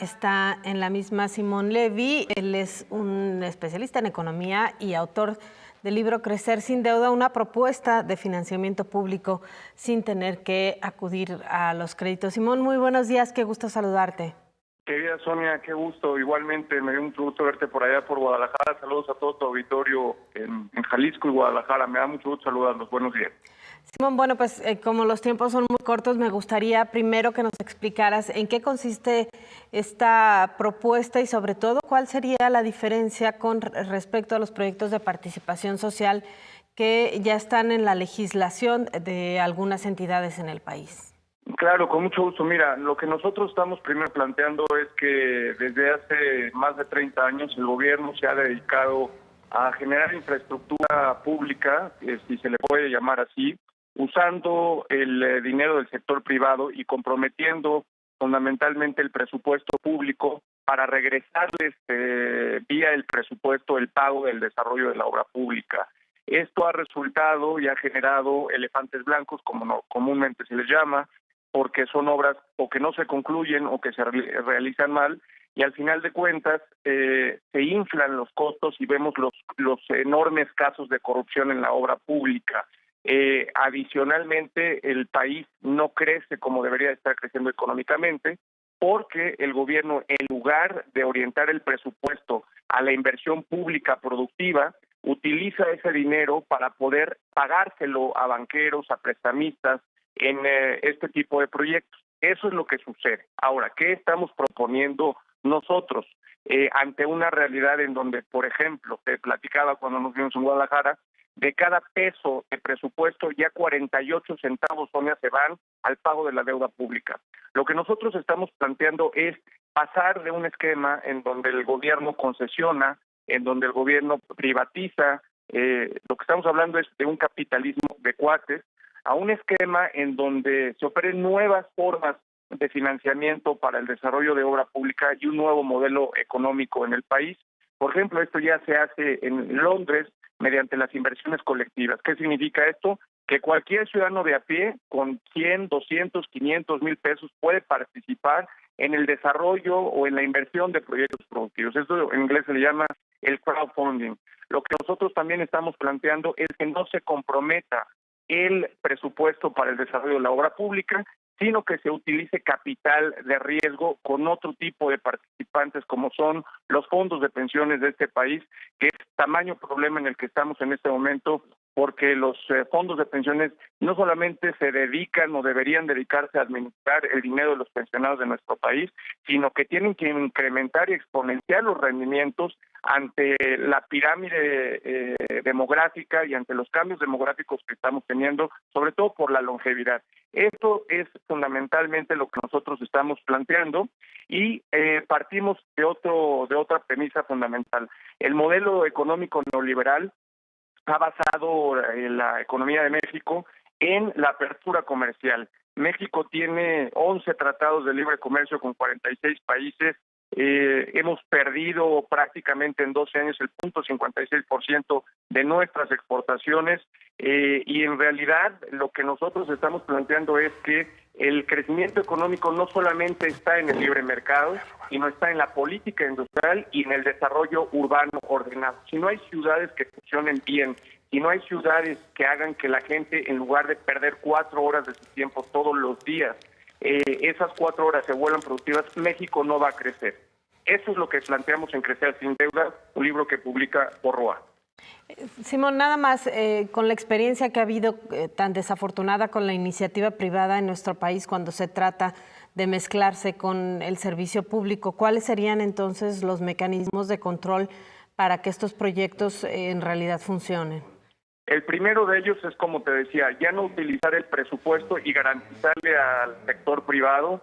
está en la misma Simón Levy. Él es un especialista en economía y autor del libro Crecer sin deuda, una propuesta de financiamiento público sin tener que acudir a los créditos. Simón, muy buenos días, qué gusto saludarte. Querida Sonia, qué gusto. Igualmente, me dio mucho gusto verte por allá por Guadalajara. Saludos a todo tu auditorio en Jalisco y Guadalajara. Me da mucho gusto saludarlos. Buenos días. Simón, bueno, pues como los tiempos son muy cortos, me gustaría primero que nos explicaras en qué consiste esta propuesta y sobre todo cuál sería la diferencia con respecto a los proyectos de participación social que ya están en la legislación de algunas entidades en el país. Claro, con mucho gusto. Mira, lo que nosotros estamos primero planteando es que desde hace más de 30 años el gobierno se ha dedicado a generar infraestructura pública, si se le puede llamar así, usando el dinero del sector privado y comprometiendo fundamentalmente el presupuesto público para regresarles vía el presupuesto el pago del desarrollo de la obra pública. Esto ha resultado y ha generado elefantes blancos, como comúnmente se les llama, porque son obras o que no se concluyen o que se realizan mal, y al final de cuentas se inflan los costos y vemos los enormes casos de corrupción en la obra pública. Adicionalmente, el país no crece como debería estar creciendo económicamente, porque el gobierno, en lugar de orientar el presupuesto a la inversión pública productiva, utiliza ese dinero para poder pagárselo a banqueros, a prestamistas, en este tipo de proyectos. Eso es lo que sucede. Ahora, ¿qué estamos proponiendo nosotros ante una realidad en donde, por ejemplo, te platicaba cuando nos vimos en Guadalajara, de cada peso de presupuesto ya 48 centavos, Sonia, se van al pago de la deuda pública? Lo que nosotros estamos planteando es pasar de un esquema en donde el gobierno concesiona, en donde el gobierno privatiza, lo que estamos hablando es de un capitalismo de cuates, a un esquema en donde se ofrecen nuevas formas de financiamiento para el desarrollo de obra pública y un nuevo modelo económico en el país. Por ejemplo, esto ya se hace en Londres mediante las inversiones colectivas. ¿Qué significa esto? Que cualquier ciudadano de a pie con 100, 200, 500 mil pesos puede participar en el desarrollo o en la inversión de proyectos productivos. Esto en inglés se le llama el crowdfunding. Lo que nosotros también estamos planteando es que no se comprometa el presupuesto para el desarrollo de la obra pública, sino que se utilice capital de riesgo con otro tipo de participantes como son los fondos de pensiones de este país, que es tamaño problema en el que estamos en este momento, porque los fondos de pensiones no solamente se dedican o deberían dedicarse a administrar el dinero de los pensionados de nuestro país, sino que tienen que incrementar y exponenciar los rendimientos ante la pirámide demográfica y ante los cambios demográficos que estamos teniendo, sobre todo por la longevidad. Esto es fundamentalmente lo que nosotros estamos planteando y partimos de otra premisa fundamental. El modelo económico neoliberal ha basado la economía de México en la apertura comercial. México tiene 11 tratados de libre comercio con 46 países. Hemos perdido prácticamente en 12 años el 0.56% de nuestras exportaciones y en realidad lo que nosotros estamos planteando es que el crecimiento económico no solamente está en el libre mercado, sino está en la política industrial y en el desarrollo urbano ordenado. Si no hay ciudades que funcionen bien, si no hay ciudades que hagan que la gente, en lugar de perder 4 horas de su tiempo todos los días, esas 4 horas se vuelvan productivas, México no va a crecer. Eso es lo que planteamos en Crecer sin deuda, un libro que publica Porroa. Simón, nada más, con la experiencia que ha habido tan desafortunada con la iniciativa privada en nuestro país cuando se trata de mezclarse con el servicio público, ¿cuáles serían entonces los mecanismos de control para que estos proyectos en realidad funcionen? El primero de ellos es, como te decía, ya no utilizar el presupuesto y garantizarle al sector privado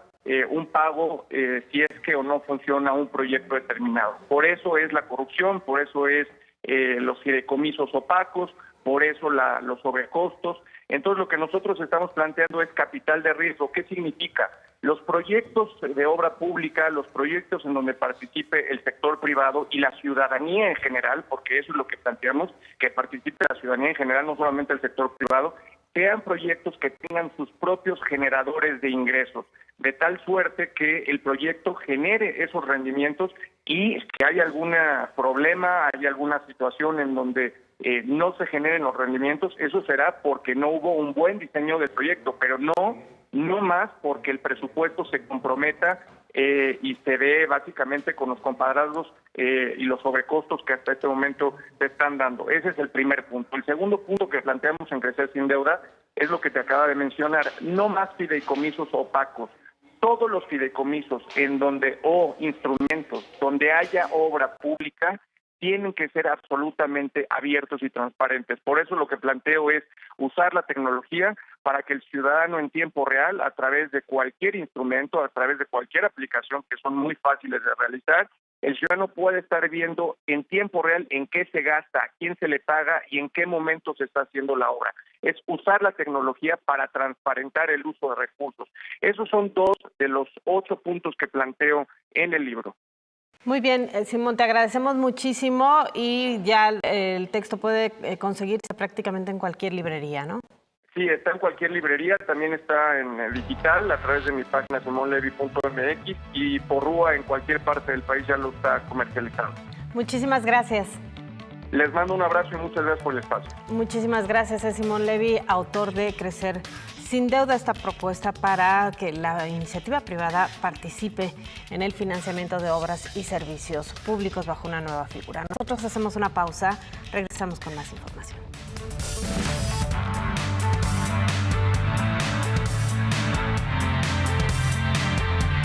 un pago si es que o no funciona un proyecto determinado. Por eso es la corrupción, por eso es los fideicomisos opacos, por eso los sobrecostos. Entonces lo que nosotros estamos planteando es capital de riesgo. ¿Qué significa? Los proyectos de obra pública, los proyectos en donde participe el sector privado y la ciudadanía en general, porque eso es lo que planteamos, que participe la ciudadanía en general, no solamente el sector privado, sean proyectos que tengan sus propios generadores de ingresos, de tal suerte que el proyecto genere esos rendimientos y que haya algún problema, hay alguna situación en donde no se generen los rendimientos, eso será porque no hubo un buen diseño del proyecto, pero no más porque el presupuesto se comprometa y se ve básicamente con los compadrazgos y los sobrecostos que hasta este momento se están dando. Ese es el primer punto. El segundo punto que planteamos en Crecer Sin Deuda es lo que te acaba de mencionar, no más fideicomisos opacos. Todos los fideicomisos o instrumentos donde haya obra pública tienen que ser absolutamente abiertos y transparentes. Por eso lo que planteo es usar la tecnología para que el ciudadano en tiempo real, a través de cualquier instrumento, a través de cualquier aplicación que son muy fáciles de realizar, el ciudadano puede estar viendo en tiempo real en qué se gasta, a quién se le paga y en qué momento se está haciendo la obra. Es usar la tecnología para transparentar el uso de recursos. Esos son 2 de los 8 puntos que planteo en el libro. Muy bien, Simón, te agradecemos muchísimo y ya el texto puede conseguirse prácticamente en cualquier librería, ¿no? Sí, está en cualquier librería, también está en digital a través de mi página simonlevi.mx y por Rúa en cualquier parte del país ya lo está comercializando. Muchísimas gracias. Les mando un abrazo y muchas gracias por el espacio. Muchísimas gracias a Simón Levi, autor de Crecer Sin Deuda, esta propuesta para que la iniciativa privada participe en el financiamiento de obras y servicios públicos bajo una nueva figura. Nosotros hacemos una pausa, regresamos con más información.